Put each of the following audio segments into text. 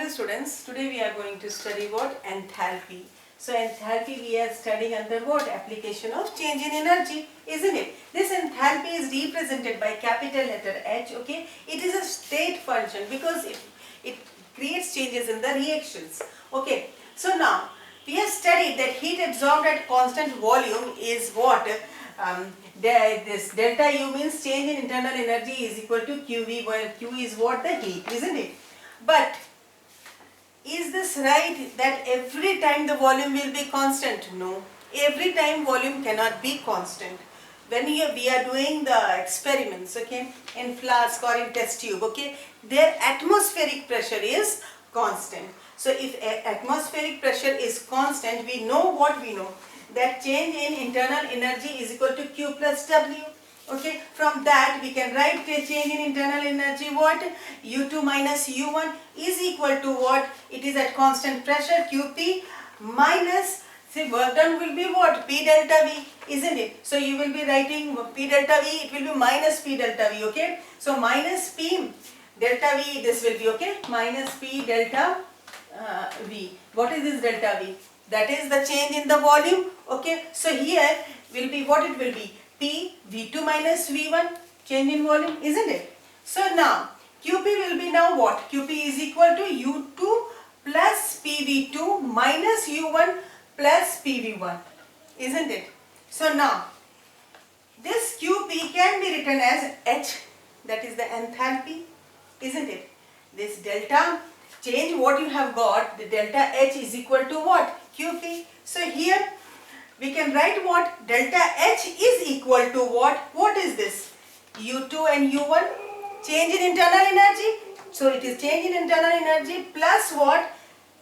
Dear students, today we are going to study what? Enthalpy. So enthalpy we are studying under what? Application of change in energy, isn't it? This enthalpy is represented by capital letter H, okay? It is a state function because it creates changes in the reactions, okay? So now, we have studied that heat absorbed at constant volume is what? This delta U means change in internal energy is equal to QV, where Q is what? The heat, isn't it? But is this right that every time the volume will be constant? No. Every time volume cannot be constant. When we are doing the experiments, okay, in flask or in test tube, okay, their atmospheric pressure is constant. So if atmospheric pressure is constant, we know what we know, that change in internal energy is equal to Q plus W. Okay, from that we can write the change in internal energy what? U2 minus U1 is equal to what? It is at constant pressure QP minus, see, work done will be what? P delta V, isn't it? So you will be writing P delta V, it will be minus P delta V, okay? So minus P delta V, this will be, okay? Minus P delta V. What is this delta V? That is the change in the volume, okay? So here will be what it will be? P V2 minus V1, change in volume, isn't it? So now QP will be now what? QP is equal to U2 plus PV2 minus U1 plus PV1, isn't it? So now this QP can be written as H, that is the enthalpy, isn't it? This delta change what you have got, the delta H is equal to what? QP. So here we can write what? Delta H is equal to what? What is this? U2 and U1, change in internal energy. So it is change in internal energy plus what?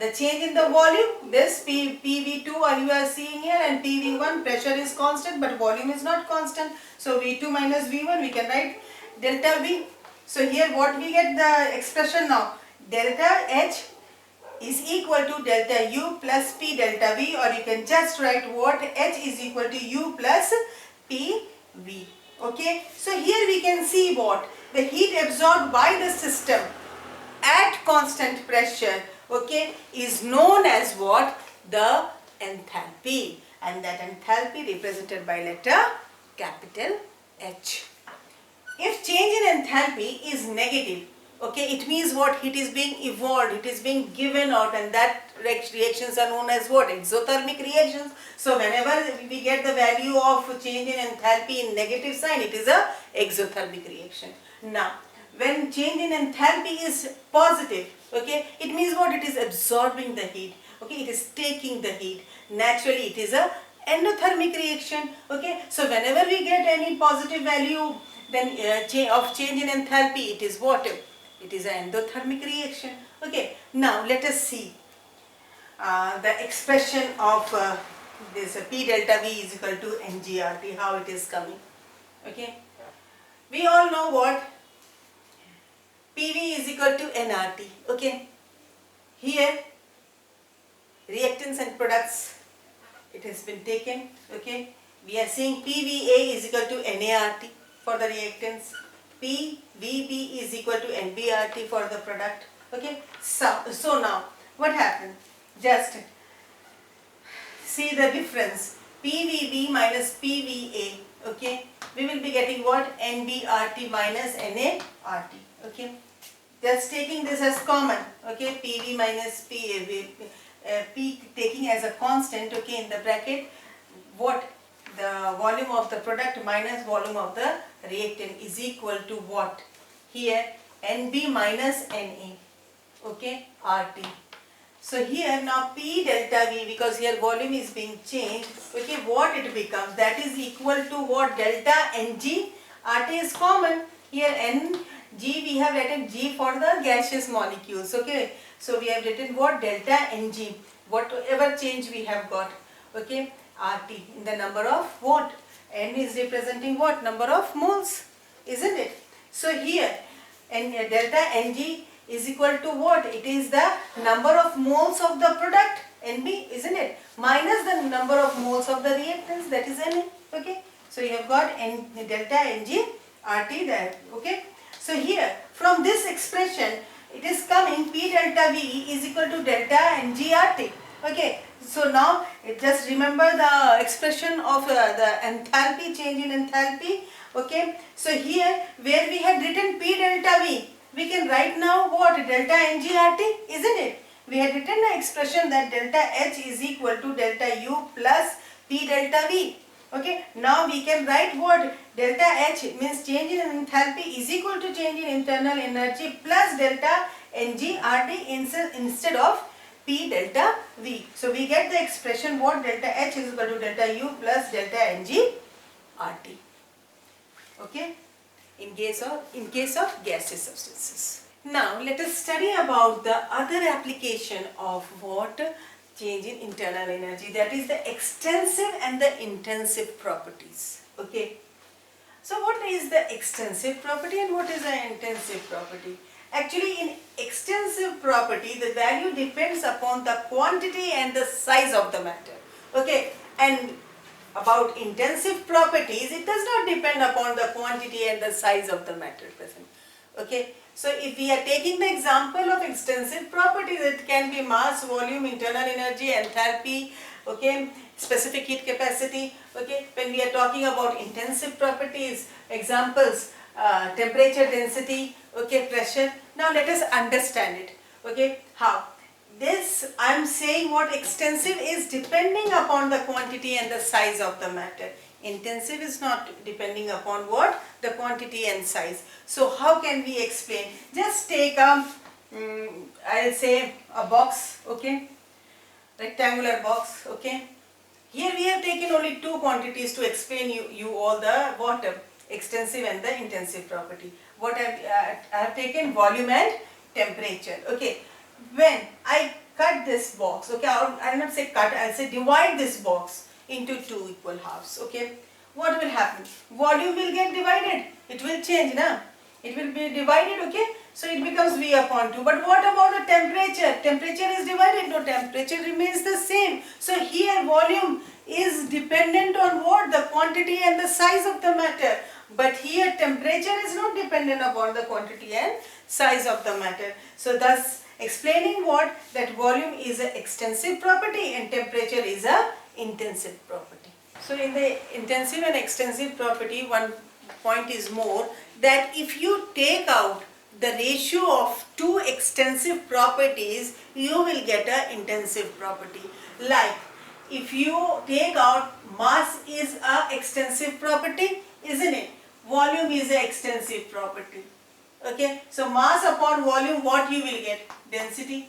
The change in the volume. This PV2 you are seeing here, and PV1 pressure is constant but volume is not constant. So V2 minus V1 we can write delta V. So here what we get the expression now? Delta H is equal to delta U plus P delta V, or you can just write what? H is equal to U plus P V. Okay, so here we can see what? The heat absorbed by the system at constant pressure, okay, is known as what? The enthalpy, and that enthalpy represented by letter capital H. If change in enthalpy is negative, okay, it means what? Heat is being evolved, it is being given out, and that reactions are known as what? Exothermic reactions. So whenever we get the value of change in enthalpy in negative sign, it is a exothermic reaction. Now, when change in enthalpy is positive, okay, it means what? It is absorbing the heat, okay, it is taking the heat. Naturally, it is a endothermic reaction, okay. So whenever we get any positive value, then of change in enthalpy, it is what? It is an endothermic reaction. Okay, now let us see the expression of this P delta V is equal to NGRT, how it is coming. Okay, we all know what? PV is equal to nRT. Okay, here reactants and products, it has been taken. Okay, we are seeing PVA is equal to NART for the reactants. PVB is equal to NBRT for the product. Okay, so now what happened? Just see the difference. PVB minus PVA. Okay, we will be getting what? NBRT minus NART. Okay, just taking this as common. Okay, PV minus PAV, P taking as a constant. Okay, in the bracket, what? The volume of the product minus volume of the reactant is equal to what? Here NB minus NA, okay, RT. So here now P delta V, because here volume is being changed, okay, what it becomes? That is equal to what? Delta NG. RT is common. Here NG we have written G for the gaseous molecules, okay. So we have written what? Delta NG, whatever change we have got, okay. RT in the number of what? N is representing what? Number of moles, isn't it? So here delta Ng is equal to what? It is the number of moles of the product, Nb, isn't it? Minus the number of moles of the reactants, that is Na. Okay, so you have got delta Ng RT there. Okay, so here from this expression it is coming P delta V is equal to delta NGRT. Okay, so now just remember the expression of the enthalpy, change in enthalpy. Okay, so here where we had written P delta V, we can write now what? Delta NGRT, isn't it? We had written the expression that delta H is equal to delta U plus P delta V. Okay, now we can write what? Delta H means change in enthalpy is equal to change in internal energy plus delta NGRT instead of P delta V. So we get the expression what? Delta H is equal to delta U plus delta NGRT. Okay, in case of gaseous substances. Now let us study about the other application of what? Change in internal energy, that is the extensive and the intensive properties. Okay, so what is the extensive property and what is the intensive property? Actually, in extensive property, the value depends upon the quantity and the size of the matter. Okay, and about intensive properties, it does not depend upon the quantity and the size of the matter present. Okay, so if we are taking the example of extensive properties, it can be mass, volume, internal energy, enthalpy, okay, specific heat capacity. Okay, when we are talking about intensive properties, examples, temperature, density, okay, pressure. Now let us understand it. Okay, how? This I am saying what extensive is depending upon the quantity and the size of the matter. Intensive is not depending upon what? The quantity and size. So how can we explain? Just take a, I'll say a box, okay, rectangular box, okay. Here we have taken only two quantities to explain you all the water, extensive and the intensive property. What I have taken volume and temperature, okay. When I cut this box, okay, I will not say cut, I will say divide this box into two equal halves, okay. What will happen? Volume will get divided, it will change now. It will be divided, okay. So it becomes V upon 2. But what about the temperature? Temperature is divided, no, temperature remains the same. So here volume is dependent on what? The quantity and the size of the matter. But here temperature is not dependent upon the quantity and size of the matter. So thus explaining what? That volume is an extensive property and temperature is a intensive property. So in the intensive and extensive property, one point is more, that if you take out the ratio of two extensive properties, you will get an intensive property. Like if you take out mass is a extensive property, isn't it? Volume is an extensive property. Okay, so mass upon volume, what you will get? Density,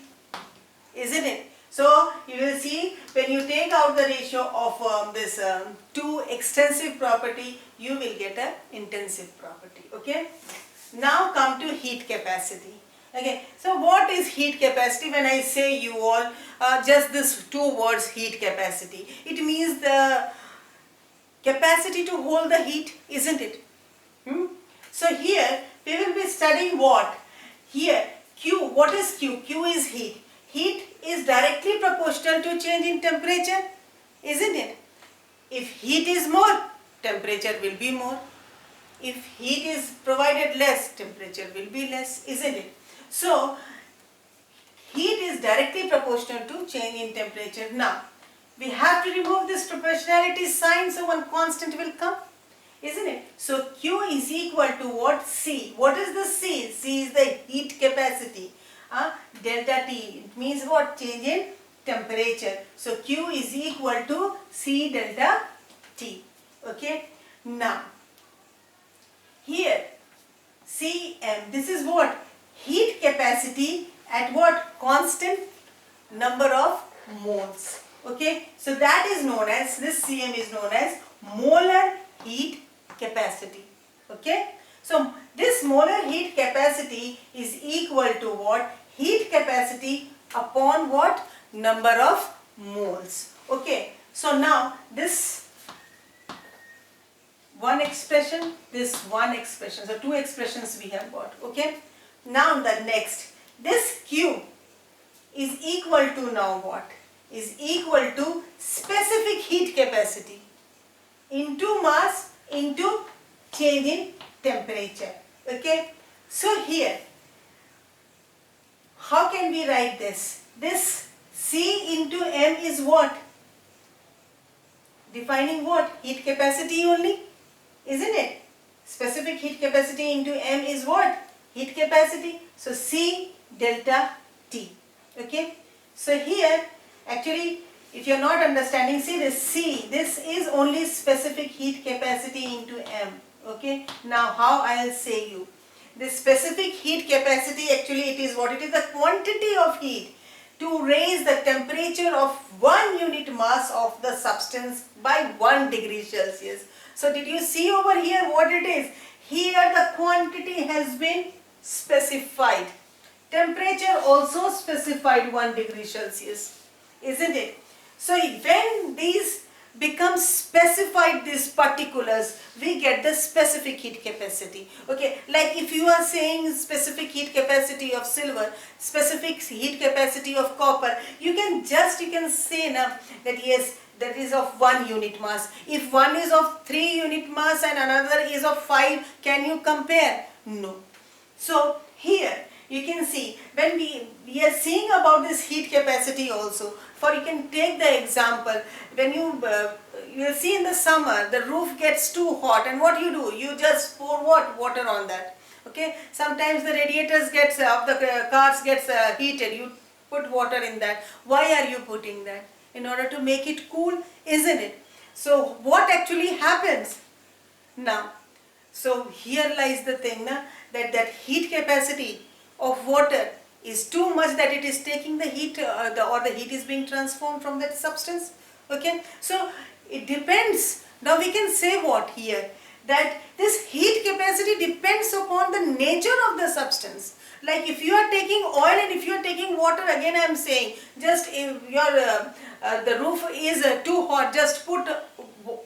isn't it? So you will see when you take out the ratio of this two extensive property, you will get an intensive property. Okay. Now come to heat capacity. Okay. So what is heat capacity? When I say you all, just this two words, heat capacity. It means the capacity to hold the heat, isn't it? So here we will be studying what? Here Q. What is Q? Q is heat. Heat is directly proportional to change in temperature, isn't it? If heat is more, temperature will be more. If heat is provided less, temperature will be less, isn't it? So, heat is directly proportional to change in temperature. Now, we have to remove this proportionality sign, so one constant will come, isn't it? So, Q is equal to what? C. What is the C? C is the heat capacity. Delta T, it means what? Change in temperature. So Q is equal to C delta T. Okay. Now, here Cm, this is what? Heat capacity at what? Constant number of moles. Okay. So that is known as, this Cm is known as molar heat capacity. Okay. So this molar heat capacity is equal to what? Heat capacity upon what? Number of moles. Okay. So now this one expression, this one expression. So two expressions we have got. Okay. Now the next. This Q is equal to now what? Is equal to specific heat capacity into mass into change in temperature. Okay. So here how can we write this? This C into M is what? Defining what? Heat capacity only, isn't it? Specific heat capacity into M is what? Heat capacity. So C delta T. Okay. So here, actually, if you are not understanding, see this C, this is only specific heat capacity into M. Okay. Now how I will say you? This specific heat capacity, actually it is what? It is the quantity of heat to raise the temperature of 1 unit mass of the substance by 1 degree Celsius. So did you see over here what it is? Here the quantity has been specified. Temperature also specified 1 degree Celsius, isn't it? So when these become specified, these particulars, we get the specific heat capacity. Okay, like if you are saying specific heat capacity of silver, specific heat capacity of copper, you can say now that yes, that is of 1 unit mass. If one is of 3 unit mass and another is of 5, can you compare? No. So here you can see, when we are seeing about this heat capacity also, for you can take the example, when you will see in the summer the roof gets too hot, and what you do? You just pour what? Water on that. Okay, sometimes the radiators gets of the cars gets heated, you put water in that. Why are you putting that? In order to make it cool, isn't it? So what actually happens now? So here lies the thing, na, that heat capacity of water is too much, that it is taking the heat or the heat is being transformed from that substance. Okay, so it depends. Now we can say what here, that this heat capacity depends upon the nature of the substance. Like if you are taking oil and if you are taking water, again I am saying, just if your the roof is too hot, just put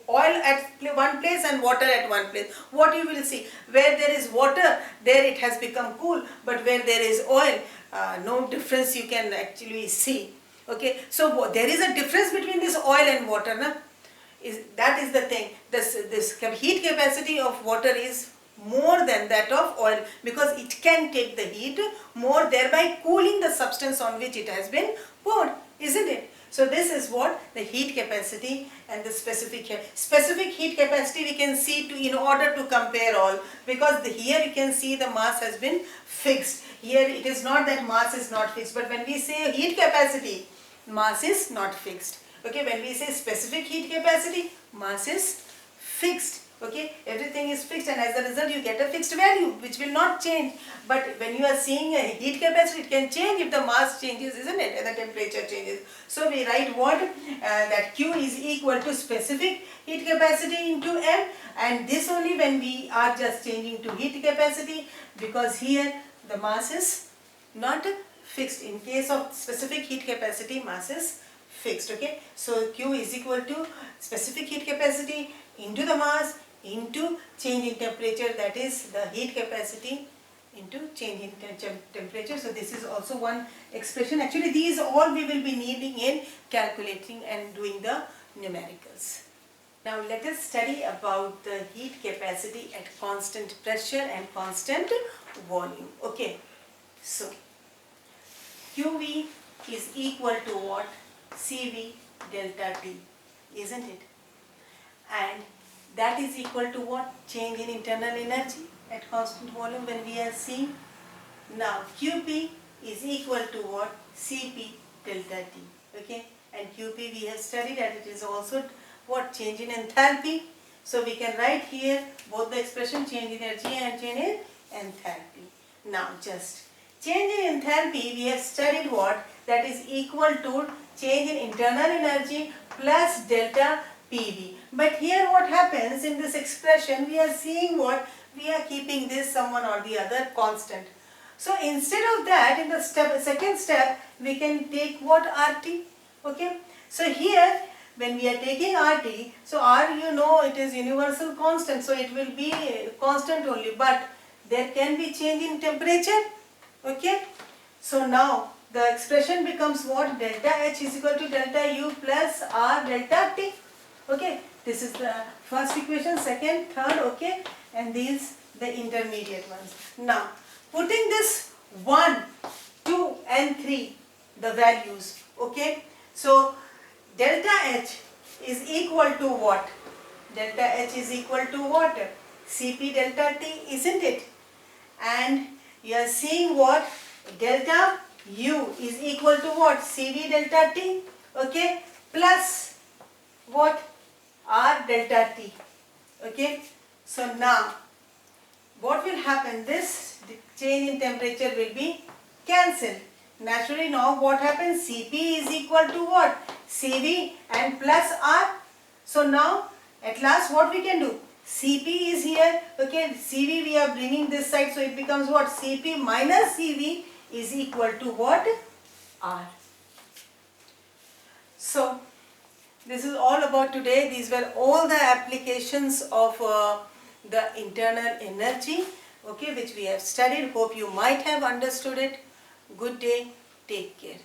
oil at one place and water at one place. What you will see, where there is water, there it has become cool, but where there is oil, no difference you can actually see. Okay, so there is a difference between this oil and water, na? That is the thing. This heat capacity of water is more than that of oil, because it can take the heat more, thereby cooling the substance on which it has been poured, isn't it? So this is what the heat capacity and the specific heat capacity we can see in order to compare all, because here you can see the mass has been fixed. Here it is not that mass is not fixed, but when we say heat capacity, mass is not fixed. Okay, when we say specific heat capacity, mass is fixed. Okay, everything is fixed, and as a result you get a fixed value which will not change. But when you are seeing a heat capacity, it can change if the mass changes, isn't it, and the temperature changes. So we write what? That Q is equal to specific heat capacity into M, and this only when we are just changing to heat capacity, because here the mass is not fixed. In case of specific heat capacity, mass is fixed. Okay, so Q is equal to specific heat capacity into the mass into change in temperature, that is the heat capacity into change in temperature. So this is also one expression. Actually these all we will be needing in calculating and doing the numericals. Now let us study about the heat capacity at constant pressure and constant volume. Okay, so QV is equal to what? CV delta T, isn't it? And that is equal to what? Change in internal energy at constant volume when we are seeing. Now QP is equal to what? CP delta T. Okay, and QP we have studied that it is also what? Change in enthalpy. So we can write here both the expression change in energy and change in enthalpy. Now just change in enthalpy we have studied what? That is equal to change in internal energy plus delta PV. But here what happens in this expression, we are seeing what? We are keeping this someone or the other constant. So instead of that, in the second step, we can take what? RT. Okay. So here when we are taking RT, so R you know it is universal constant, so it will be constant only, but there can be change in temperature. Okay. So now the expression becomes what? Delta H is equal to delta U plus R delta T. Okay, this is the first equation, second, third, okay, and these the intermediate ones. Now, putting this 1 2 and 3, the values. Okay, so delta H is equal to what? Delta H is equal to what? Cp delta T, isn't it? And you are seeing what? Delta U is equal to what? Cv delta T, okay, plus what? R delta T, okay. So now what will happen? This change in temperature will be cancelled. Naturally, now what happens? Cp is equal to what? Cv and plus R. So now at last what we can do? Cp is here, okay, Cv we are bringing this side, so it becomes what? Cp minus Cv is equal to what? R. So this is all about today. These were all the applications of the internal energy, okay, which we have studied. Hope you might have understood it. Good day. Take care.